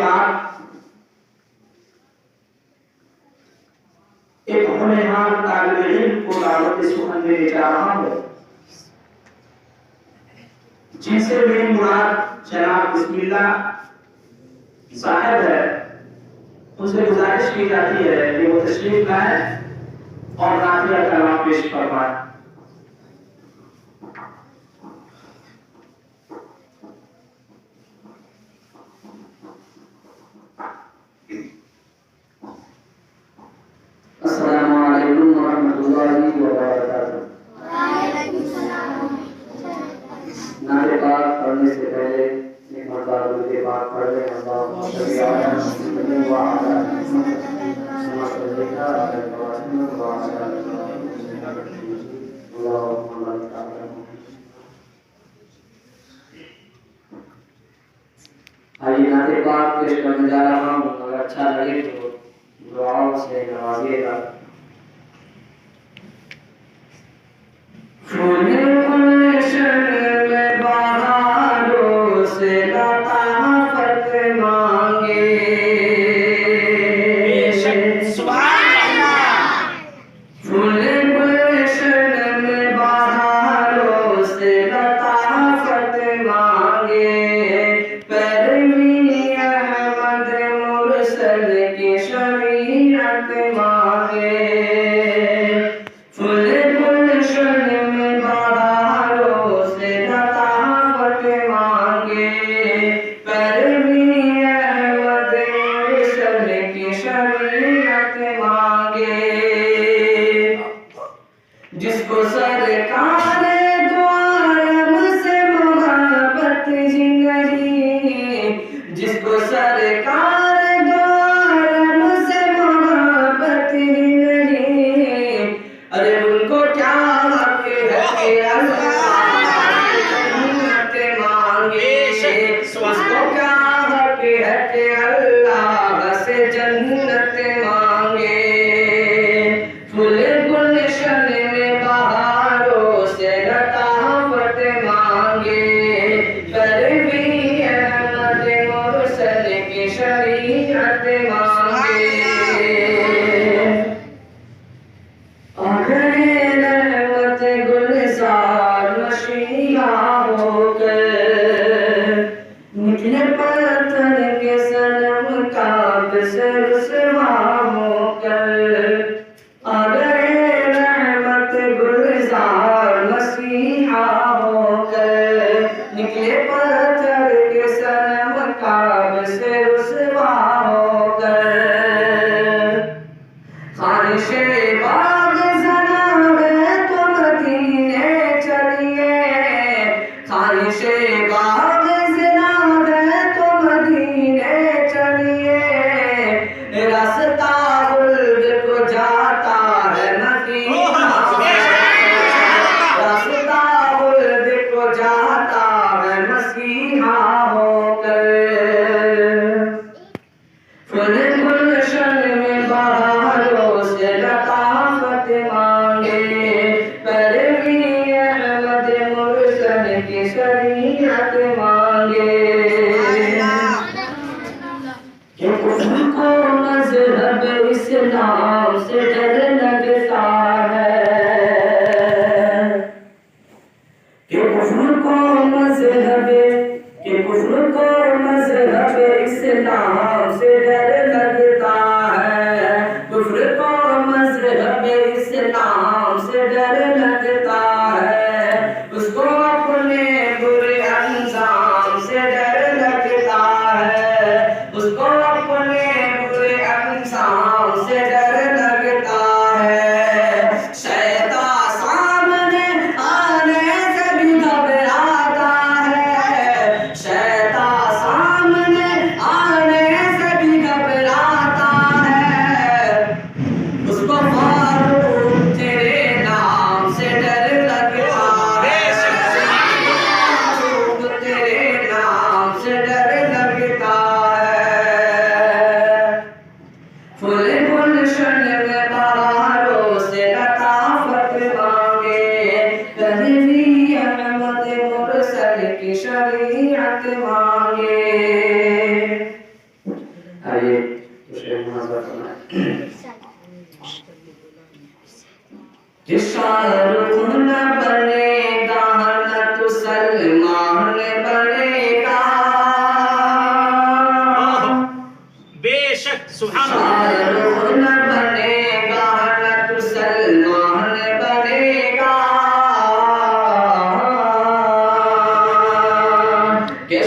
बाद एक होनहार तालिब इल्म को दावत सुखन देने जा रहा हूं, जिनसे मेरी मुराद जनाब बिस्मिल्लाह साहब है। उनसे गुजारिश की जाती है कि वो तशरीफ लाए और नातिया कलाम पेश फरमाए। अस्सलामु अलैकुम वरहमतुल्लाहि वबरकातुहू। नारे पाक पढ़ने से पहले एक मरतबा दुरूद पाक पढ़ लें। अल्लाहुम्मा सल्ली अला मुहम्मद व अला आलि मुहम्मद आइए नारे पाक पेश करने जा रहा हूँ। अगर अच्छा लगे तो दुआओं से नवाजिएगा। जिसको सरकार द्वारम से मोहब्बत ही नहीं, जिसको सरकार द्वारम से मोहब्बत ही नहीं, अरे उनको क्या हक है कि अल्लाह जन्नत मांगे। उसको क्या हक है कि अल्लाह से जन्नत मांगे। फूल गुलशन में बहारों से लताफत मांगे, पर भी अहमद मुरसल की शरीयत मांगे। अगर रहमत गुलजार मशीहा होकर निकले पत्थर के सनम काब से रुसवा होकर, अगर रहमत गुलजार मसीहा होकर निकले पत्थर के सनम काब से रुसवा होकर, ख्वाहिशे बाग ज़ना है तो मदीने चलिए, ख्वाहिशे बाग ज़ना है तो मदीने चलिए। रास्ता गुल्ब को जाता है मदीना, रास्ता गुल्ब को जाता है मसीहा होकर। फूल गुलशन में बहारों से लताफत मांगे, पर भी अहमद मुरसल की शरीयत मांगे। कि कुफ्र को मज़हब इस्लाम से डर लगता है, कि कुफ्र को मज़हब इस्लाम से डर लगता है, कुफ्र को मज़हब इस्लाम से डर लगता है। उसको अपने बुरे अंजाम से डर लगता है, उसको अपने बुरे अंजाम से डर लगता है। शैतान सामने आने से भी घबराता है, शैतान सामने आने से भी घबराता है। उसको फारूक तेरे नाम से डर लगता है, फारूक तेरे नाम से डर लगता है। फूल गुलशन में बहारों से लताफत मांगे, कभी भी अहमद मुरसल की शरीयत मांगे। आइए तो शेर मुनाज़रा फरमाएं। कि शाहरुख न बनेगा न तो सलमान बनेगा। बेशक सुभान अल्लाह। शाहरुख न बनेगा न तो सलमान बनेगा। कि